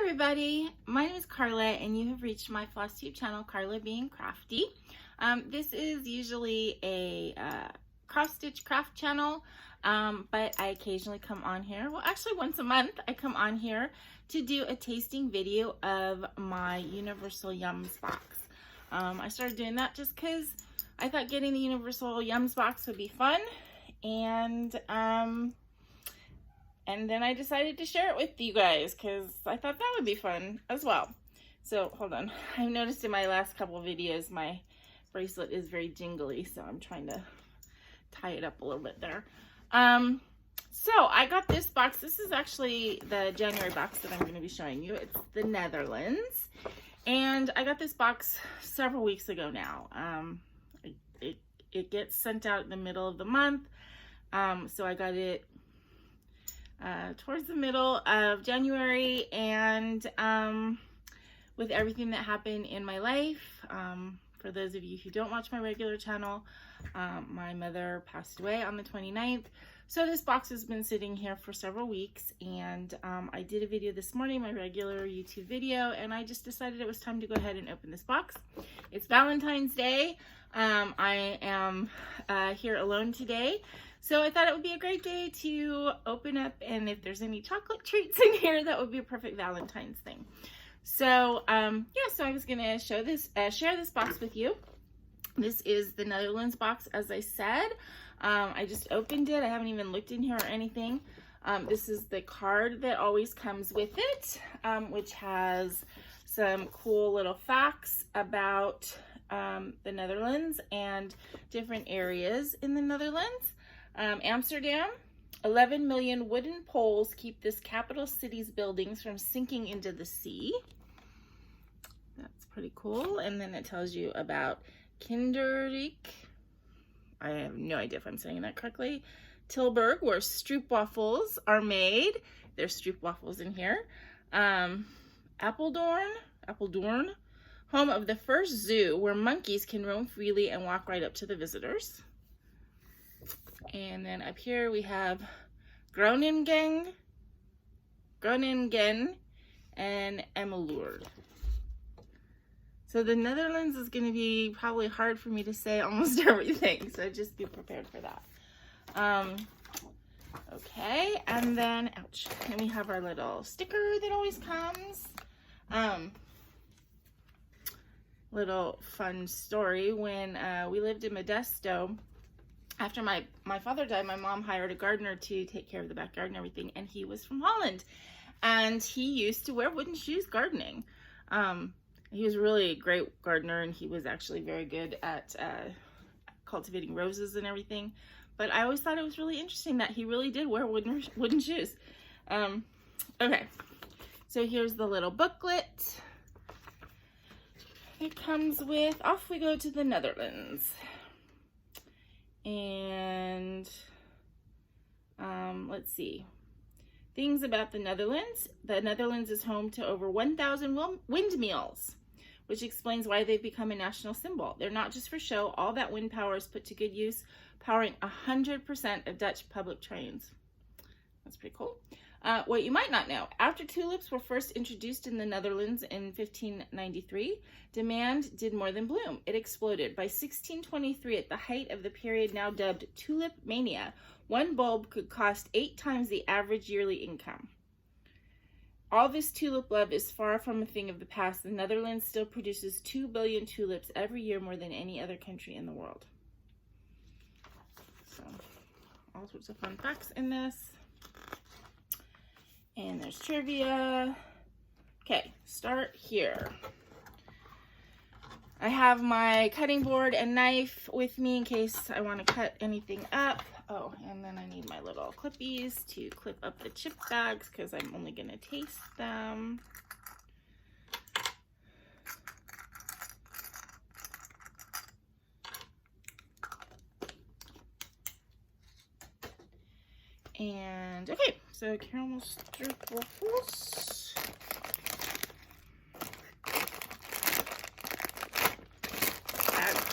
everybody, my name is Carla and you have reached my FlossTube channel, Carla being Crafty. This is usually a cross-stitch craft channel, but I occasionally come on here, well actually once a month I come on here to do a tasting video of my Universal Yums box. I started doing that just because I thought getting the Universal Yums box would be fun, and then I decided to share it with you guys because I thought that would be fun as well. So hold on, I noticed in my last couple of videos my bracelet is very jingly, so I'm trying to tie it up a little bit there. So I got this box. This is actually the January box that I'm going to be showing you. It's the Netherlands, and I got this box several weeks ago now. It gets sent out in the middle of the month, so I got it towards the middle of January, and with everything that happened in my life, for those of you who don't watch my regular channel, my mother passed away on the 29th, so this box has been sitting here for several weeks, and I did a video this morning, my regular YouTube video, and I just decided it was time to go ahead and open this box. It's Valentine's Day. I am here alone today, so I thought it would be a great day to open up, and if there's any chocolate treats in here, that would be a perfect Valentine's thing. So yeah, so I was gonna share this box with you. This is the Netherlands box, as I said. I just opened it. I haven't even looked in here or anything. This is the card that always comes with it, which has some cool little facts about the Netherlands and different areas in the Netherlands. Amsterdam, 11 million wooden poles keep this capital city's buildings from sinking into the sea. That's pretty cool. And then it tells you about Kinderijk. I have no idea if I'm saying that correctly. Tilburg, where stroopwafels are made. There's stroopwafels in here. Apeldoorn, home of the first zoo where monkeys can roam freely and walk right up to the visitors. And then up here we have Groningen and Emmeloord. So the Netherlands is going to be probably hard for me to say almost everything, so just be prepared for that. Okay, and then, ouch, and we have our little sticker that always comes. Little fun story, when we lived in Modesto, after my father died, my mom hired a gardener to take care of the backyard and everything, and he was from Holland, and he used to wear wooden shoes gardening. He was really a great gardener, and he was actually very good at cultivating roses and everything, but I always thought it was really interesting that he really did wear wooden shoes. Okay, so here's the little booklet it comes with. Off we go to the Netherlands. And let's see. Things about the Netherlands. The Netherlands is home to over 1,000 windmills, which explains why they've become a national symbol. They're not just for show. All that wind power is put to good use, powering 100% of Dutch public trains. That's pretty cool. What you might not know, after tulips were first introduced in the Netherlands in 1593, demand did more than bloom. It exploded. By 1623, at the height of the period now dubbed tulip mania, one bulb could cost 8 times the average yearly income. All this tulip love is far from a thing of the past. The Netherlands still produces 2 billion tulips every year, more than any other country in the world. So, all sorts of fun facts in this. And there's trivia. Okay, start here. I have my cutting board and knife with me in case I want to cut anything up. Oh, and then I need my little clippies to clip up the chip bags because I'm only going to taste them. And okay, so caramel stroopwafels.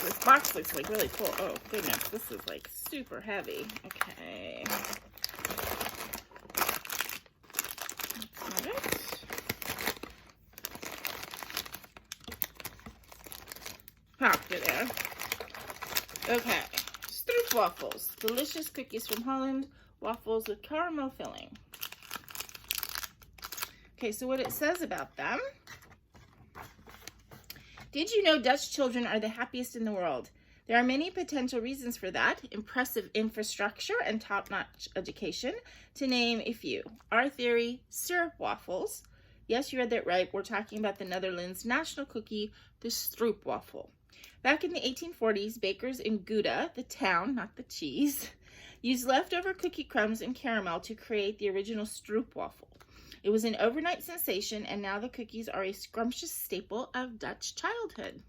This box looks like really cool. Oh goodness, this is like super heavy. Okay. That's it. popped it in. Okay, stroopwafels, delicious cookies from Holland, waffles with caramel filling. Okay, so what it says about them. Did you know Dutch children are the happiest in the world? There are many potential reasons for that: impressive infrastructure and top-notch education, to name a few. Our theory, stroopwafels. Yes, you read that right. We're talking about the Netherlands' national cookie, the stroopwafel. Back in the 1840s, bakers in Gouda, the town, not the cheese, used leftover cookie crumbs and caramel to create the original stroopwafel. It was an overnight sensation, and now the cookies are a scrumptious staple of Dutch childhood.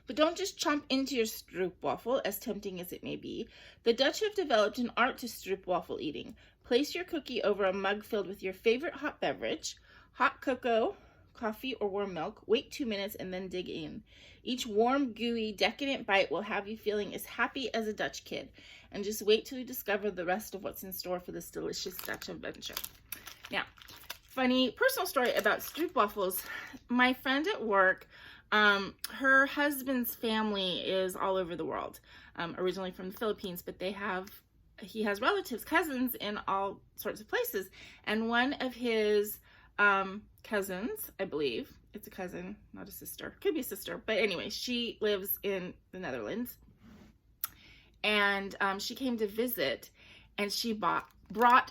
But don't just chomp into your stroopwafel, as tempting as it may be. The Dutch have developed an art to stroopwafel eating. Place your cookie over a mug filled with your favorite hot beverage, hot cocoa, coffee, or warm milk. Wait 2 minutes and then dig in. Each warm, gooey, decadent bite will have you feeling as happy as a Dutch kid. And just wait till you discover the rest of what's in store for this delicious Dutch adventure. Now, funny personal story about stroopwafels. My friend at work, her husband's family is all over the world, originally from the Philippines, but he has relatives, cousins in all sorts of places. And one of his cousins, I believe, it's a cousin, not a sister, could be a sister, but anyway, she lives in the Netherlands. And she came to visit, and she brought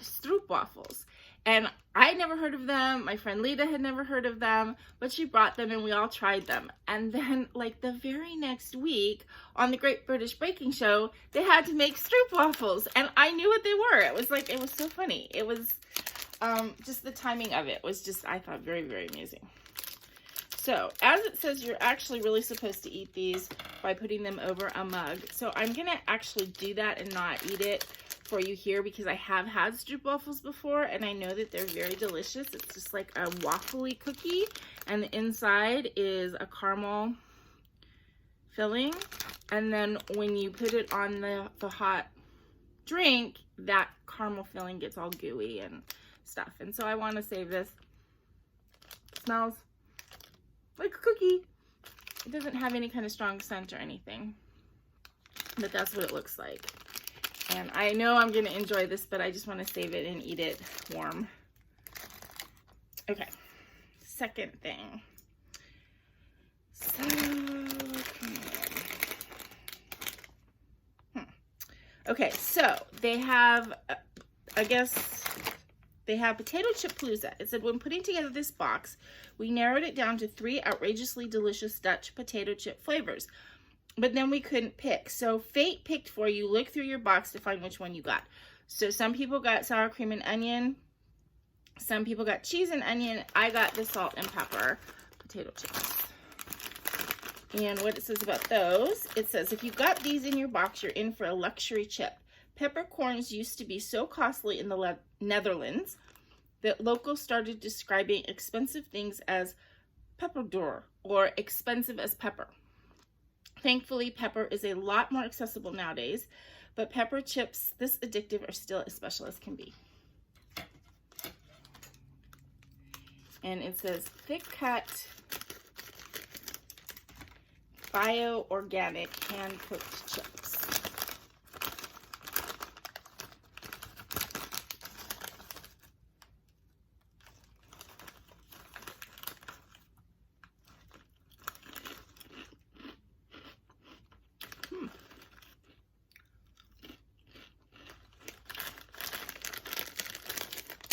stroopwafels. And I had never heard of them. My friend Lita had never heard of them, but she brought them and we all tried them. And then like the very next week on the Great British Baking Show, they had to make stroopwafels, and I knew what they were. It was so funny. It was just the timing of it was just, I thought, very, very amazing. So as it says, you're actually really supposed to eat these by putting them over a mug. So I'm going to actually do that and not eat it for you here, because I have had stroopwafels before and I know that they're very delicious. It's just like a waffly cookie, and the inside is a caramel filling, and then when you put it on the hot drink, that caramel filling gets all gooey and stuff. And so I want to save this. It smells like a cookie. It doesn't have any kind of strong scent or anything, but that's what it looks like. And I know I'm going to enjoy this, but I just want to save it and eat it warm. Okay, second thing. So, okay, so they have, I guess, they have potato chip palooza. It said, when putting together this box, we narrowed it down to 3 outrageously delicious Dutch potato chip flavors. But then we couldn't pick. So fate picked for you. Look through your box to find which one you got. So some people got sour cream and onion. Some people got cheese and onion. I got the salt and pepper potato chips. And what it says about those, it says, if you got these in your box, you're in for a luxury chip. Peppercorns used to be so costly in the Netherlands that locals started describing expensive things as pepperduur, or expensive as pepper. Thankfully, pepper is a lot more accessible nowadays, but pepper chips, this addictive, are still as special as can be. And it says thick cut, bio-organic, hand-cooked chips.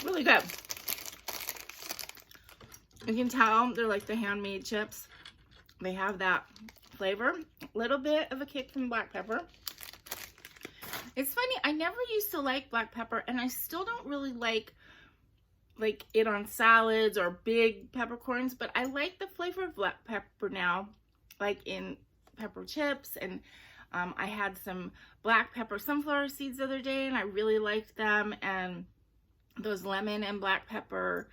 Really good. You can tell they're like the handmade chips. They have that flavor, a little bit of a kick from black pepper. It's funny, I never used to like black pepper, and I still don't really like it on salads or big peppercorns, but I like the flavor of black pepper now, like in pepper chips. And I had some black pepper sunflower seeds the other day, and I really liked them. And those lemon and black pepper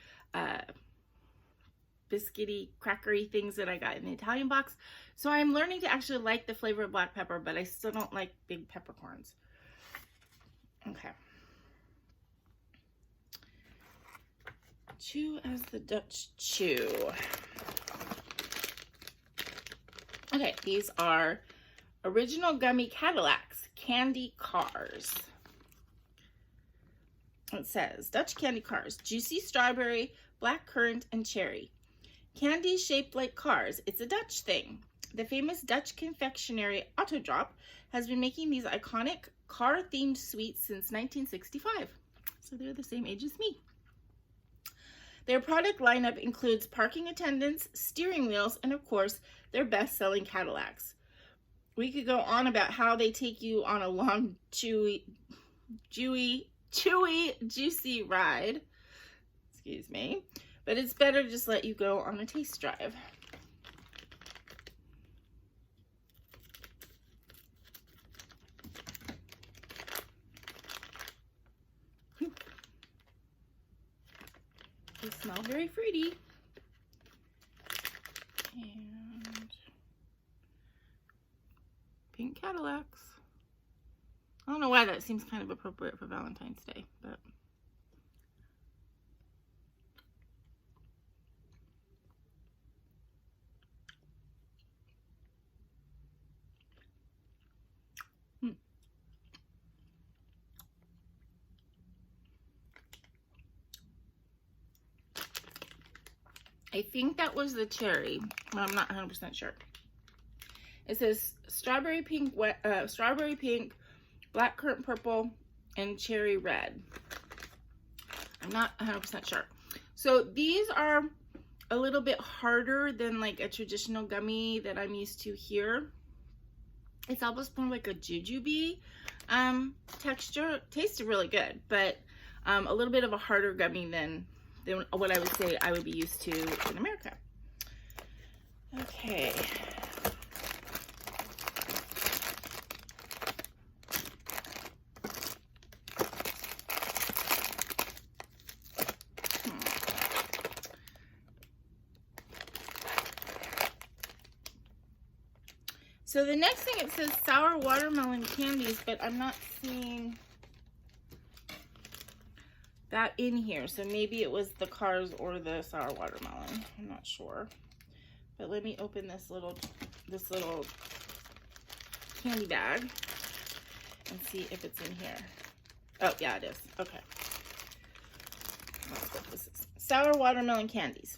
biscuity, crackery things that I got in the Italian box. So I'm learning to actually like the flavor of black pepper, but I still don't like big peppercorns. Okay. Chew as the Dutch chew. Okay, these are original gummy Cadillacs, candy cars. It says, Dutch candy cars, juicy strawberry, black currant, and cherry. Candy shaped like cars, it's a Dutch thing. The famous Dutch confectionery Autodrop has been making these iconic car-themed sweets since 1965. So they're the same age as me. Their product lineup includes parking attendants, steering wheels, and of course, their best-selling Cadillacs. We could go on about how they take you on a long, chewy, juicy ride. Excuse me. But it's better to just let you go on a taste drive. They smell very fruity. And pink Cadillacs. I don't know why that seems kind of appropriate for Valentine's Day, but I think that was the cherry, but I'm not 100% sure. It says strawberry pink, black currant purple, and cherry red. I'm not 100% sure. So these are a little bit harder than like a traditional gummy that I'm used to here. It's almost more like a jujube texture. Tasted really good, but a little bit of a harder gummy than what I would say I would be used to in America. Okay. So the next thing, it says sour watermelon candies, but I'm not seeing that in here. So maybe it was the cars or the sour watermelon. I'm not sure. But let me open this little candy bag and see if it's in here. Oh, yeah, it is. Okay. That's what this is. Sour watermelon candies.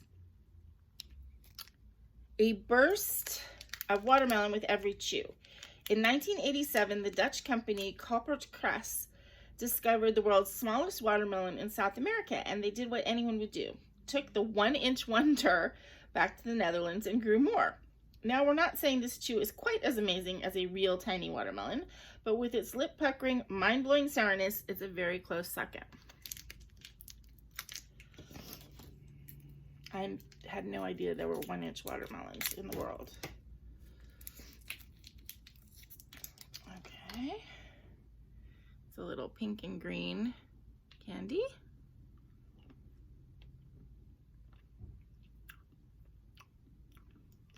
A burst of watermelon with every chew. In 1987, the Dutch company Licorice discovered the world's smallest watermelon in South America, and they did what anyone would do. Took the 1-inch wonder back to the Netherlands and grew more. Now, we're not saying this chew is quite as amazing as a real tiny watermelon, but with its lip-puckering, mind-blowing sourness, it's a very close second. I had no idea there were 1-inch watermelons in the world. Okay. It's a little pink and green candy.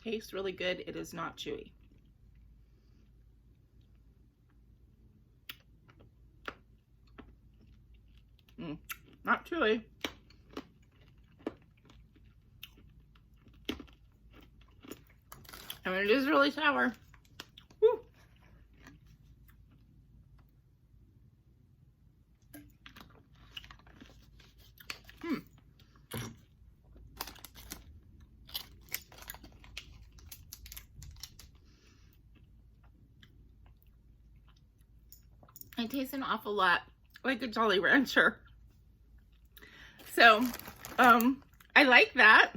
Tastes really good. It is not chewy. Not chewy. I mean, it is really sour. Woo. It tastes an awful lot like a Jolly Rancher. So, I like that,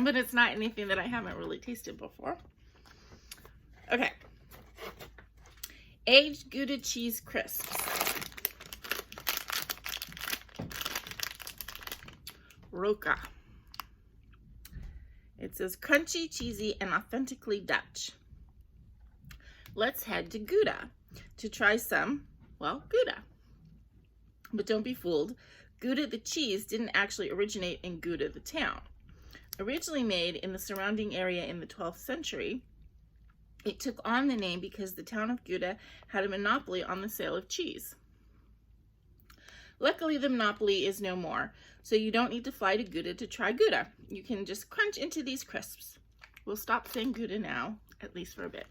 but it's not anything that I haven't really tasted before. Okay. Aged Gouda cheese crisps. Roca. It says crunchy, cheesy, and authentically Dutch. Let's head to Gouda to try some, well, Gouda. But don't be fooled. Gouda the cheese didn't actually originate in Gouda the town. Originally made in the surrounding area in the 12th century, it took on the name because the town of Gouda had a monopoly on the sale of cheese. Luckily, the monopoly is no more, so you don't need to fly to Gouda to try Gouda. You can just crunch into these crisps. We'll stop saying Gouda now at least for a bit.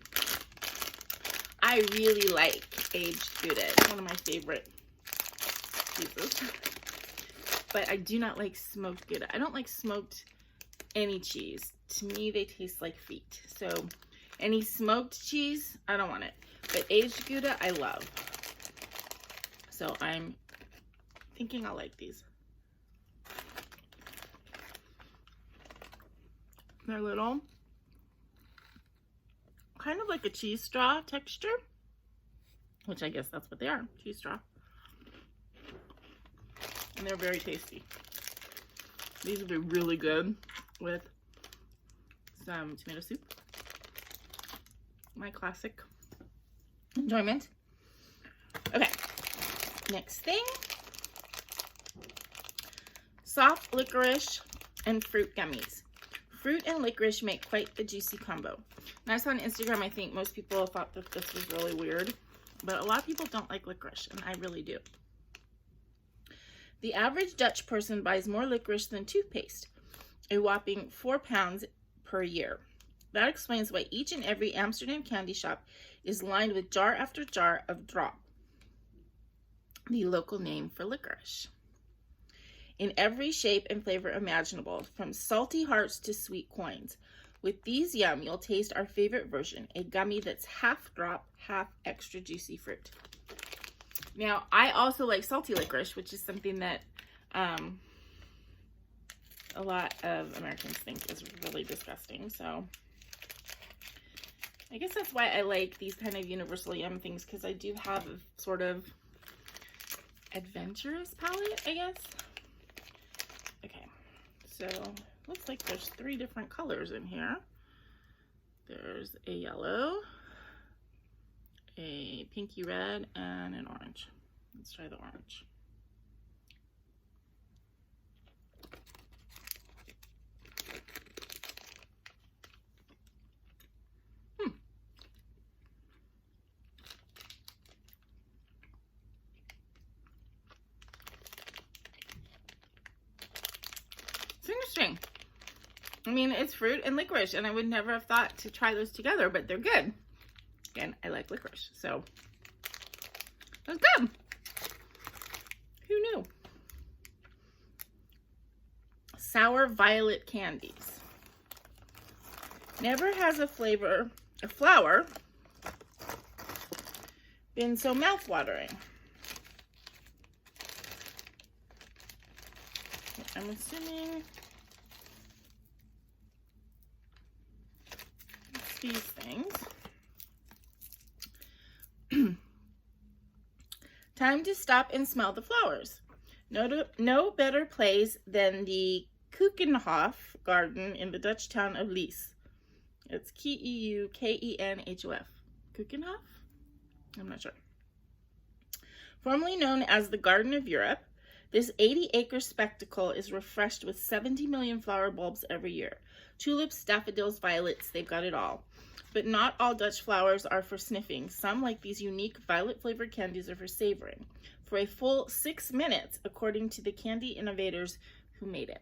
I really like aged Gouda. It's one of my favorite cheeses. But I do not like smoked Gouda. I don't like smoked any cheese. To me, they taste like feet. So any smoked cheese, I don't want it. But aged Gouda, I love. So I'm thinking I'll like these. They're little, kind of like a cheese straw texture, which I guess that's what they are, cheese straw. And they're very tasty. These would be really good with some tomato soup. My classic enjoyment. Okay, next thing. Soft licorice and fruit gummies. Fruit and licorice make quite the juicy combo. And I saw on Instagram, I think most people thought that this was really weird, but a lot of people don't like licorice, and I really do. The average Dutch person buys more licorice than toothpaste, a whopping 4 pounds per year. That explains why each and every Amsterdam candy shop is lined with jar after jar of drop, the local name for licorice. In every shape and flavor imaginable, from salty hearts to sweet coins. With these yum, you'll taste our favorite version, a gummy that's half drop, half extra juicy fruit. Now, I also like salty licorice, which is something that a lot of Americans think is really disgusting. So I guess that's why I like these kind of universal yum things, because I do have a sort of adventurous palate, I guess. Okay, so looks like there's 3 different colors in here. There's a yellow, a pinky red, and an orange. Let's try the orange. It's interesting. I mean, it's fruit and licorice, and I would never have thought to try those together, but they're good. Again, I like licorice, so that's good. Who knew? Sour violet candies. Never has a flower been so mouth-watering. I'm assuming it's these things. Time to stop and smell the flowers. No better place than the Keukenhof garden in the Dutch town of Lies. It's Keukenhof. Keukenhof? I'm not sure. Formerly known as the Garden of Europe, this 80-acre spectacle is refreshed with 70 million flower bulbs every year. Tulips, daffodils, violets, they've got it all. But not all Dutch flowers are for sniffing. Some, like these unique violet-flavored candies, are for savoring. For a full 6 minutes, according to the candy innovators who made it.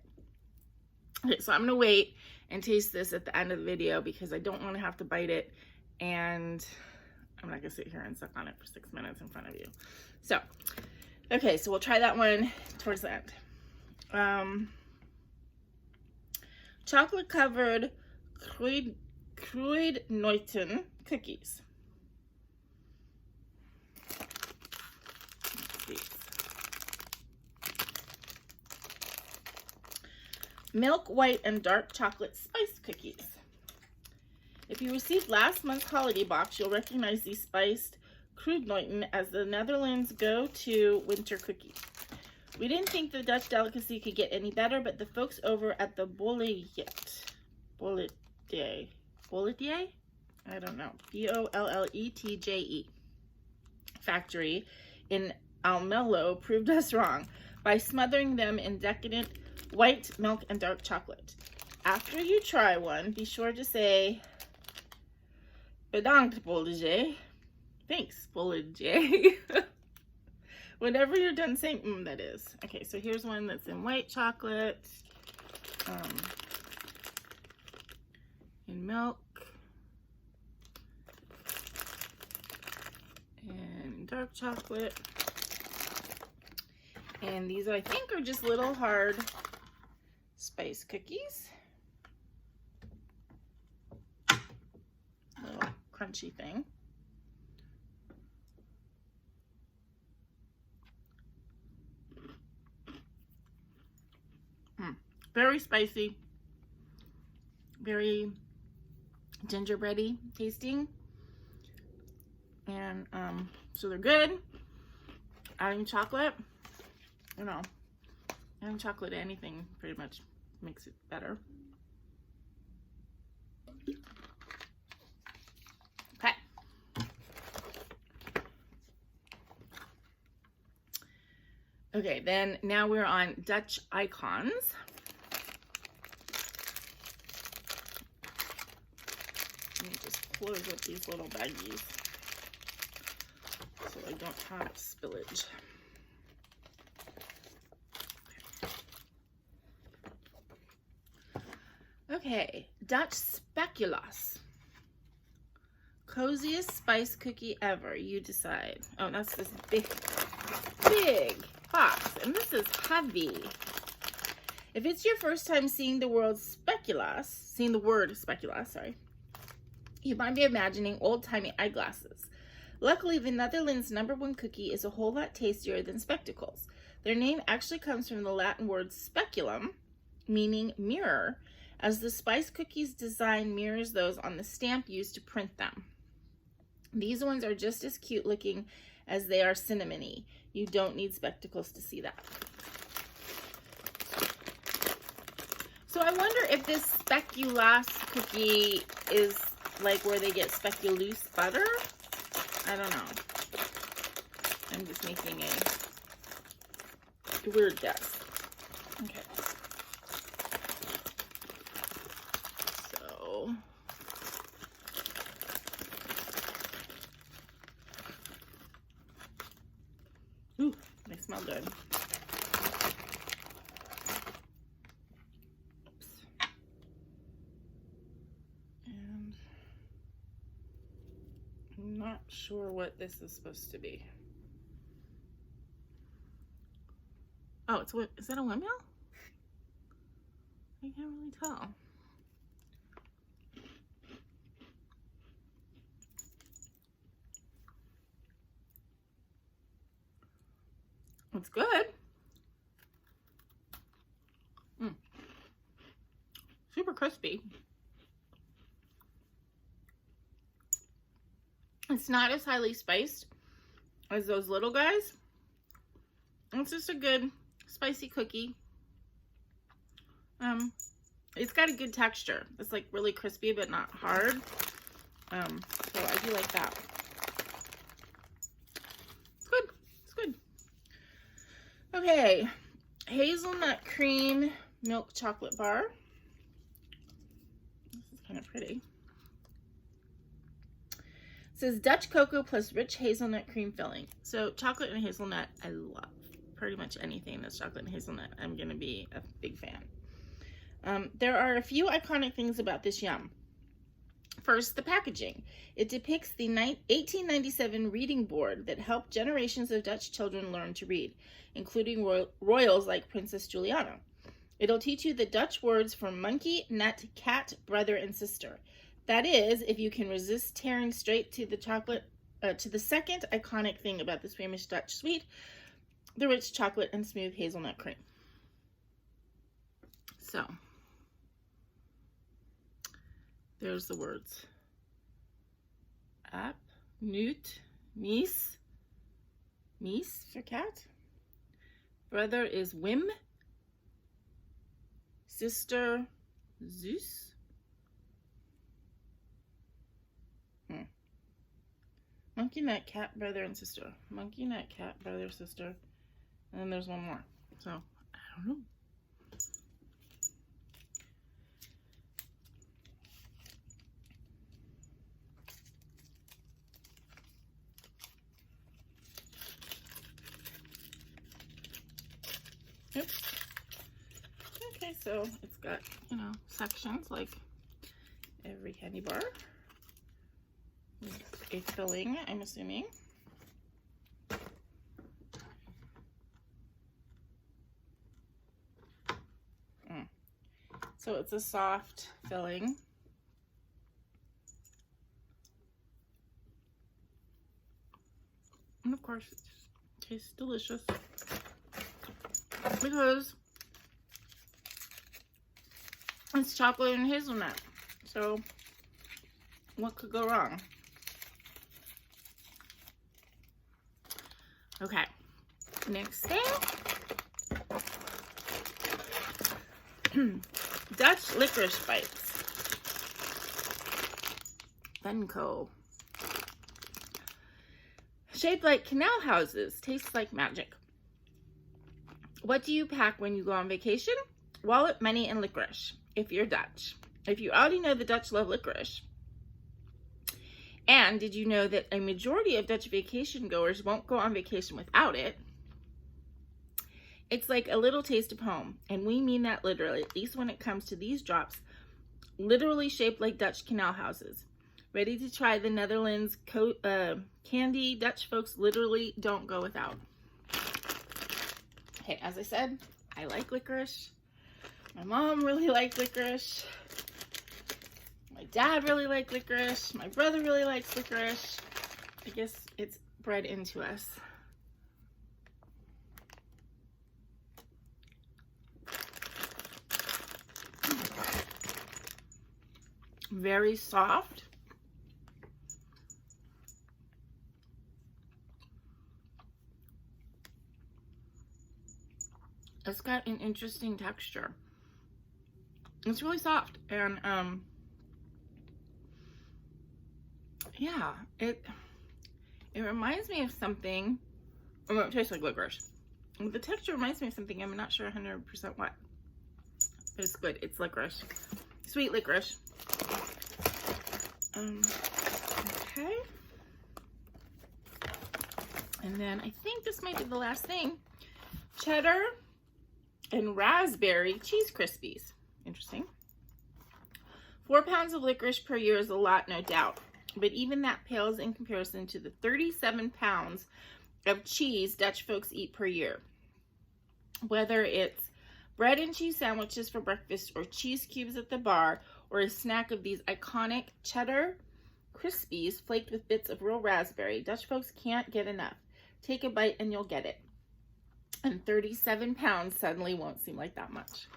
Okay, so I'm going to wait and taste this at the end of the video because I don't want to have to bite it, and I'm not going to sit here and suck on it for 6 minutes in front of you. So, okay, so we'll try that one towards the end. Chocolate-covered Kruidnoten cookies. Milk, white, and dark chocolate spice cookies. If you received last month's holiday box, you'll recognize these spiced Kruidnoten as the Netherlands' go-to winter cookie. We didn't think the Dutch delicacy could get any better, but the folks over at the Bolletje? I don't know. Bolletje factory in Almelo proved us wrong by smothering them in decadent white milk and dark chocolate. After you try one, be sure to say, "Bedankt, Bolletje." Thanks, Bolletje. Whenever you're done saying, that is. Okay, so here's one that's in white chocolate, in milk, dark chocolate. And these, I think, are just little hard spice cookies. Little crunchy thing. Very spicy. Very gingerbready tasting. And so they're good. Adding chocolate, you know, adding chocolate to anything pretty much makes it better. Okay. Okay, then now we're on Dutch icons. Let me just close up these little baggies so I don't have spillage. Okay, Dutch Speculum. Coziest spice cookie ever, you decide. Oh, that's this big box, and this is heavy. If it's your first time seeing the word speculum, sorry, you might be imagining old-timey eyeglasses. Luckily, the Netherlands' #1 cookie is a whole lot tastier than spectacles. Their name actually comes from the Latin word speculum, meaning mirror, as the spice cookie's design mirrors those on the stamp used to print them. These ones are just as cute looking as they are cinnamony. You don't need spectacles to see that. So I wonder if this speculum cookie is like where they get speculoos butter. I don't know. I'm just making a weird guess. Okay. So ooh, they smell good. Oops. And I'm not sure what this is supposed to be. Oh, is that a windmill? I can't really tell. It's good. Super crispy. It's not as highly spiced as those little guys. It's just a good spicy cookie. It's got a good texture. It's like really crispy but not hard. So I do like that. It's good. It's good. Okay, hazelnut cream milk chocolate bar. This is kind of pretty. It says Dutch cocoa plus rich hazelnut cream filling. So chocolate and hazelnut, I love. Pretty much anything that's chocolate and hazelnut, I'm gonna be a big fan. There are a few iconic things about this yum. First, the packaging. It depicts the 1897 reading board that helped generations of Dutch children learn to read, including royals like Princess Juliana. It'll teach you the Dutch words for monkey, nut, cat, brother, and sister. That is, if you can resist tearing straight to the chocolate, to the second iconic thing about this famous Dutch sweet, the rich chocolate and smooth hazelnut cream. So, there's the words. App, Newt, Mies for cat. Brother is Wim. Sister, Zeus. Monkey, nut, cat, brother, and sister. Monkey, nut, cat, brother, sister. And then there's one more. So, I don't know. Oops. Okay, so it's got, you know, sections like every candy bar. A filling, I'm assuming. So it's a soft filling. And of course, it tastes delicious because it's chocolate and hazelnut. So what could go wrong? Okay, next thing. Dutch licorice bites. Funko. Shaped like canal houses, tastes like magic. What do you pack when you go on vacation? Wallet, money, and licorice, if you're Dutch. If you already know, the Dutch love licorice. And did you know that a majority of Dutch vacation goers won't go on vacation without it? It's like a little taste of home, and we mean that literally, at least when it comes to these drops, literally shaped like Dutch canal houses. Ready to try the Netherlands candy Dutch folks literally don't go without. Okay, as I said, I like licorice. My mom really liked licorice. My dad really liked licorice. My brother really likes licorice. I guess it's bred into us. Very soft. It's got an interesting texture. It's really soft, and yeah, it reminds me of something. Oh, it tastes like licorice. The texture reminds me of something. I'm not sure 100% what, but it's good. It's licorice, sweet licorice. Okay, and then I think this might be the last thing. Cheddar and raspberry cheese Crispies. Interesting. 4 pounds of licorice per year is a lot, no doubt, but even that pales in comparison to the 37 pounds of cheese Dutch folks eat per year. Whether it's bread and cheese sandwiches for breakfast, or cheese cubes at the bar, or a snack of these iconic cheddar Crispies flaked with bits of real raspberry, Dutch folks can't get enough. Take a bite and you'll get it. And 37 pounds suddenly won't seem like that much.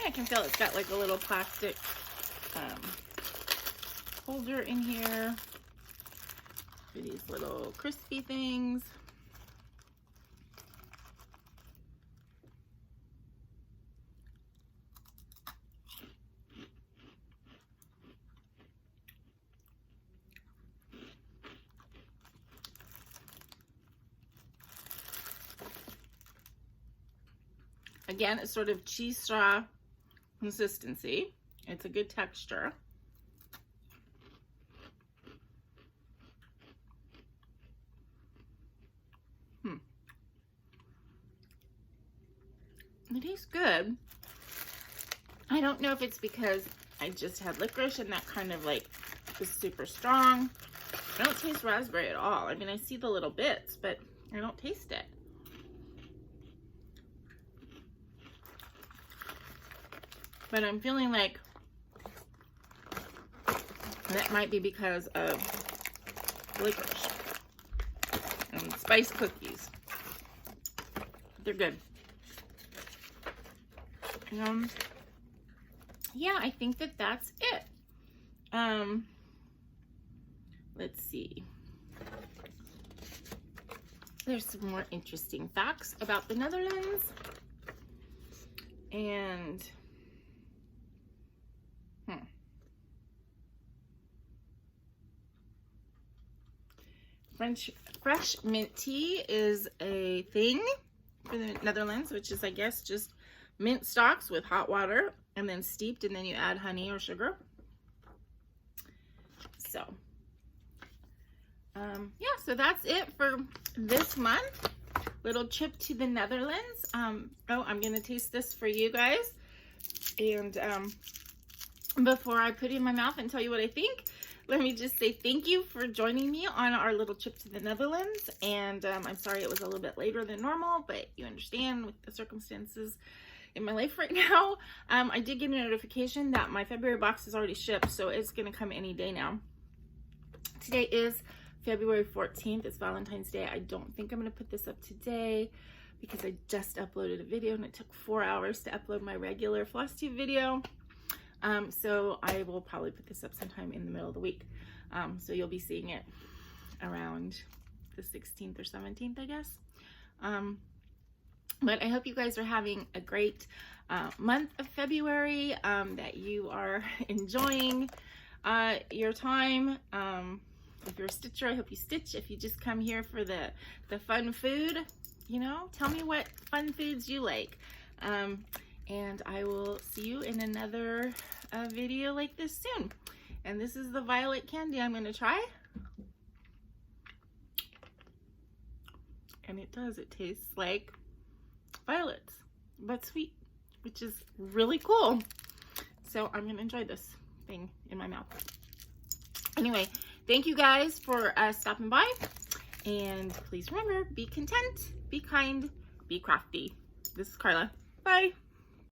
I can feel it's got like a little plastic holder in here for these little crispy things. Again, it's sort of cheese straw consistency. It's a good texture. It tastes good. I don't know if it's because I just had licorice and that kind of like is super strong. I don't taste raspberry at all. I mean, I see the little bits, but I don't taste it. But I'm feeling like that might be because of licorice and spice cookies. They're good. Yeah, I think that that's it. Let's see. There's some more interesting facts about the Netherlands. And fresh mint tea is a thing for the Netherlands, which is, I guess, just mint stalks with hot water and then steeped, and then you add honey or sugar. So yeah, so that's it for this month. Little trip to the Netherlands. Oh, I'm gonna taste this for you guys. And before I put it in my mouth and tell you what I think, let me just say thank you for joining me on our little trip to the Netherlands. And I'm sorry it was a little bit later than normal, but you understand with the circumstances in my life right now. I did get a notification that my February box is already shipped, so it's going to come any day now. Today is February 14th. It's Valentine's Day. I don't think I'm going to put this up today because I just uploaded a video and it took 4 hours to upload my regular FlossTube video. So I will probably put this up sometime in the middle of the week. So you'll be seeing it around the 16th or 17th, I guess. But I hope you guys are having a great month of February, that you are enjoying your time. If you're a stitcher, I hope you stitch. If you just come here for the fun food, you know, tell me what fun foods you like. And I will see you in another video like this soon. And this is the violet candy I'm going to try. And it tastes like violets, but sweet, which is really cool. So I'm going to enjoy this thing in my mouth. Anyway, thank you guys for stopping by. And please remember, be content, be kind, be crafty. This is Carla. Bye.